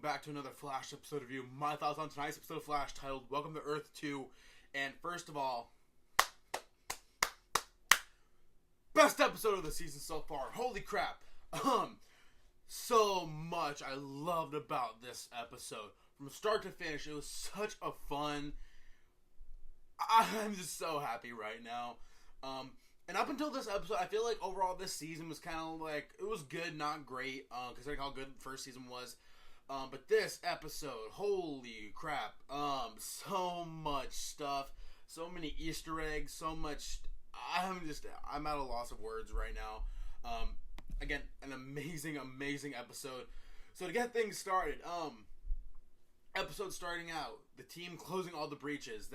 back to another Flash episode review. My thoughts on tonight's episode of Flash titled Welcome to Earth 2. And first of all, best episode of the season so far. Holy crap. So much I loved about this episode. From start to finish, it was such a fun... I'm just so happy right now. And up until this episode, I feel like overall this season was kind of like, it was good, not great, considering how good the first season was. But this episode, holy crap, so much stuff, so many Easter eggs, so much, I'm at a loss of words right now. Again, an amazing episode. So to get things started, episode starting out, the team closing all the breaches,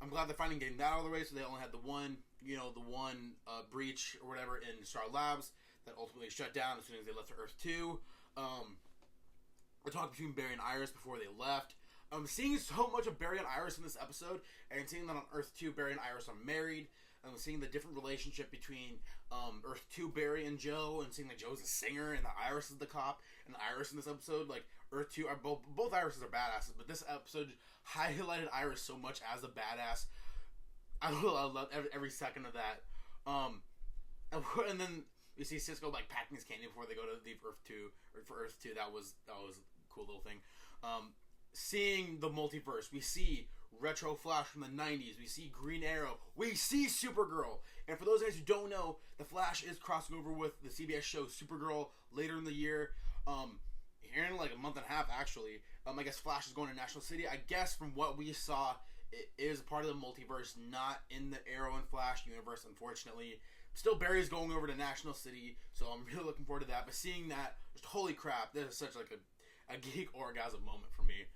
I'm glad they're finally getting that out of the way, so they only had the one breach or whatever in Star Labs that ultimately shut down as soon as they left Earth 2. The talk between Barry and Iris before they left. Seeing so much of Barry and Iris in this episode, and seeing that on Earth 2, Barry and Iris are married, and seeing the different relationship between Earth 2, Barry and Joe, and seeing that Joe's a singer, and that Iris is the cop, and Iris in this episode, like, Earth 2, both Irises are badasses, but this episode highlighted Iris so much as a badass. I love every second of that. And then you see Cisco like packing his candy before they go to leave Earth 2, or for Earth 2. That was a cool little thing. Seeing the multiverse, we see Retro Flash from the 90s, we see Green Arrow, we see Supergirl. And for those guys who don't know, the Flash is crossing over with the CBS show Supergirl later in the year. Here in like a month and a half, actually. I guess Flash is going to National City. I guess from what we saw, it is part of the multiverse, not in the Arrow and Flash universe, unfortunately. Still, Barry's going over to National City, so I'm really looking forward to that. But seeing that, just holy crap, this is such like a geek orgasm moment for me.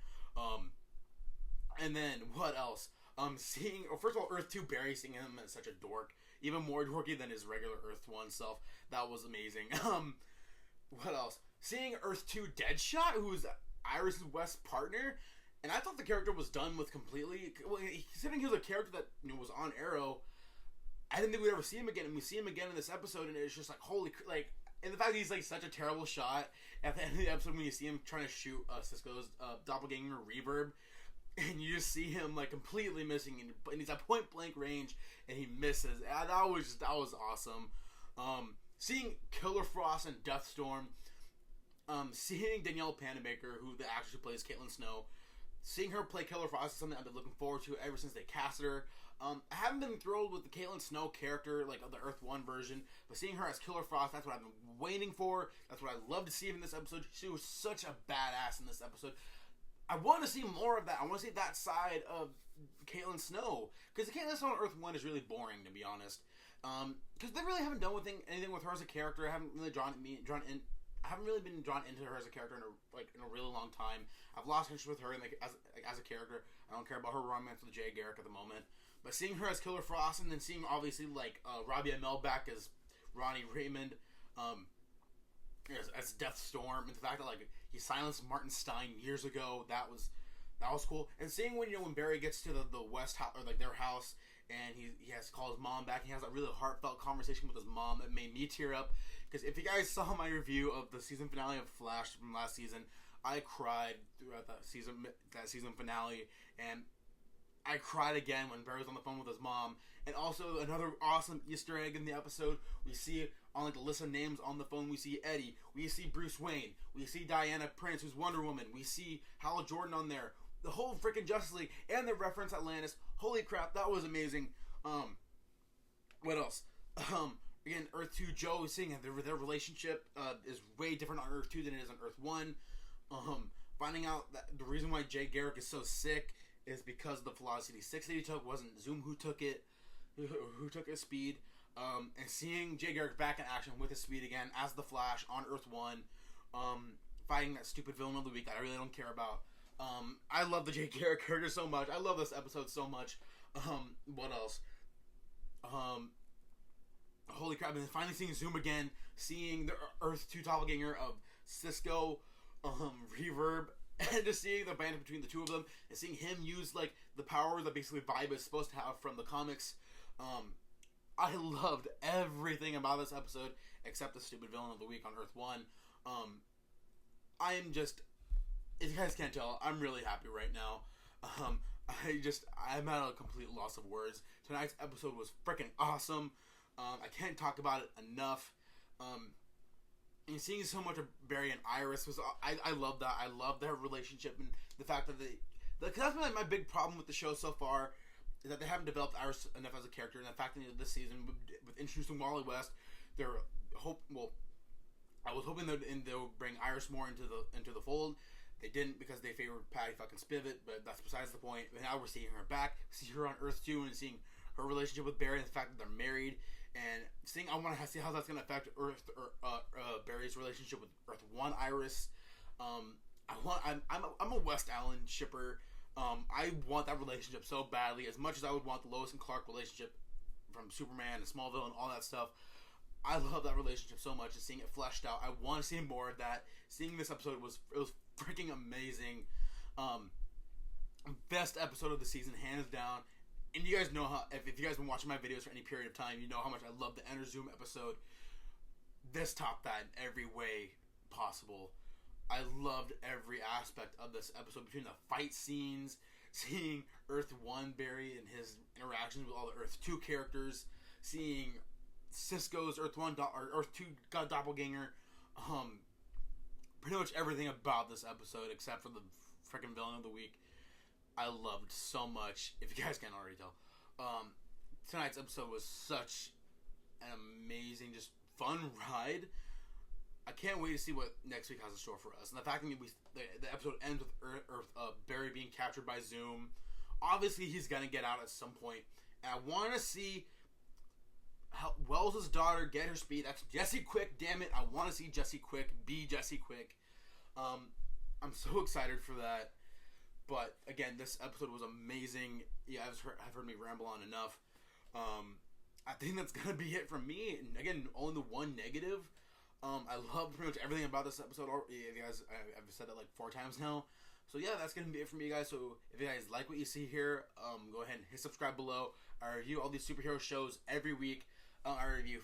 And then, what else? First of all, Earth 2, Barry, seeing him as such a dork. Even more dorky than his regular Earth 1 self. That was amazing. What else? Seeing Earth 2 Deadshot, who's Iris West's partner, and I thought the character was done with completely. Well, considering he was a character that was on Arrow, I didn't think we'd ever see him again, and we see him again in this episode, and it's just like holy, like, and the fact that he's like such a terrible shot at the end of the episode when you see him trying to shoot Cisco's doppelganger Reverb, and you just see him like completely missing, and he's at point blank range, and he misses. That was awesome. Seeing Killer Frost and Deathstorm. Seeing Danielle Panabaker, who the actress who plays Caitlin Snow, seeing her play Killer Frost is something I've been looking forward to ever since they casted her. I haven't been thrilled with the Caitlin Snow character, like of the Earth 1 version, but seeing her as Killer Frost, that's what I've been waiting for. That's what I love to see in this episode. She was such a badass in this episode. I want to see more of that. I want to see that side of Caitlin Snow, because the Caitlin Snow on Earth 1 is really boring, to be honest. Because they really haven't done anything with her as a character. I haven't really I haven't really been drawn into her as a character in a really long time. I've lost interest with her as a character. I don't care about her romance with Jay Garrick at the moment. But seeing her as Killer Frost, and then seeing obviously Robbie Amell back as Ronnie Raymond, as Deathstorm, and the fact that he silenced Martin Stein years ago, that was cool. And seeing when Barry gets to the West house, or their house, and he has to call his mom back, and he has that really heartfelt conversation with his mom. It made me tear up. Because if you guys saw my review of the season finale of Flash from last season, I cried throughout that season finale, and I cried again when Barry was on the phone with his mom. And also another awesome Easter egg in the episode, we see on the list of names on the phone, we see Eddie, we see Bruce Wayne, we see Diana Prince, who's Wonder Woman, we see Hal Jordan on there, the whole freaking Justice League, and the reference Atlantis. Holy crap, that was amazing. What else? Again, Earth 2, Joe, seeing their relationship is way different on Earth 2 than it is on Earth 1. Finding out that the reason why Jay Garrick is so sick is because of the Velocity 6 that he took. Wasn't Zoom who took it, who took his speed. And seeing Jay Garrick back in action with his speed again as the Flash on Earth 1, fighting that stupid villain of the week that I really don't care about. I love the Jay Garrick character so much. I love this episode so much. What else? Holy crap, and then finally seeing Zoom again, seeing the Earth 2 doppelganger of Cisco, Reverb, and just seeing the banter between the two of them, and seeing him use, the power that basically Vibe is supposed to have from the comics. I loved everything about this episode, except the stupid villain of the week on Earth 1. I am just if you guys can't tell, I'm really happy right now. I'm at a complete loss of words. Tonight's episode was freaking awesome. I can't talk about it enough. And seeing so much of Barry and Iris was, I love that. I love their relationship and the fact that because that's been like my big problem with the show so far, is that they haven't developed Iris enough as a character. And the fact that this season, with introducing Wally West, I was hoping they'll bring Iris more into the fold. They didn't, because they favored Patty fucking Spivot, but that's besides the point. But now we're seeing her back, see her on Earth 2, and seeing her relationship with Barry, and the fact that they're married, and I want to see how that's going to affect Barry's relationship with Earth 1 Iris. I'm a West Allen shipper. I want that relationship so badly, as much as I would want the Lois and Clark relationship from Superman and Smallville and all that stuff. I love that relationship so much, and seeing it fleshed out. I want to see more of that. Seeing this episode was freaking amazing. Best episode of the season, hands down. And you guys know how, if you guys have been watching my videos for any period of time, you know how much I love the Enter Zoom episode. This topped that in every way possible. I loved every aspect of this episode, between the fight scenes, seeing Earth 1 Barry and his interactions with all the Earth 2 characters, seeing Cisco's Earth 1 or Earth 2 doppelganger. Pretty much everything about this episode, except for the freaking villain of the week, I loved so much. If you guys can't already tell, tonight's episode was such an amazing, just fun ride. I can't wait to see what next week has in store for us. And the fact that the episode ends with Barry being captured by Zoom. Obviously, he's gonna get out at some point, and I want to see how Wells' daughter get her speed. That's Jesse Quick. Damn it, I want to see Jesse Quick be Jesse Quick. I'm so excited for that. But again, this episode was amazing. Yeah, I've heard me ramble on enough. I think that's gonna be it from me. And again, only the one negative. I love pretty much everything about this episode. You guys, I've said it like 4 times now. So yeah, that's gonna be it for me, guys. So if you guys like what you see here, go ahead and hit subscribe below. I review all these superhero shows every week. I review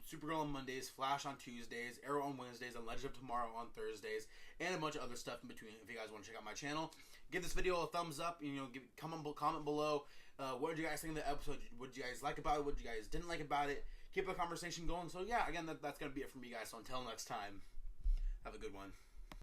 Supergirl on Mondays, Flash on Tuesdays, Arrow on Wednesdays, and Legend of Tomorrow on Thursdays, and a bunch of other stuff in between. If you guys want to check out my channel, give this video a thumbs up. Comment below. What did you guys think of the episode? What did you guys like about it? What you guys didn't like about it? Keep the conversation going. So yeah, again, that's gonna be it from me, guys. So until next time, have a good one.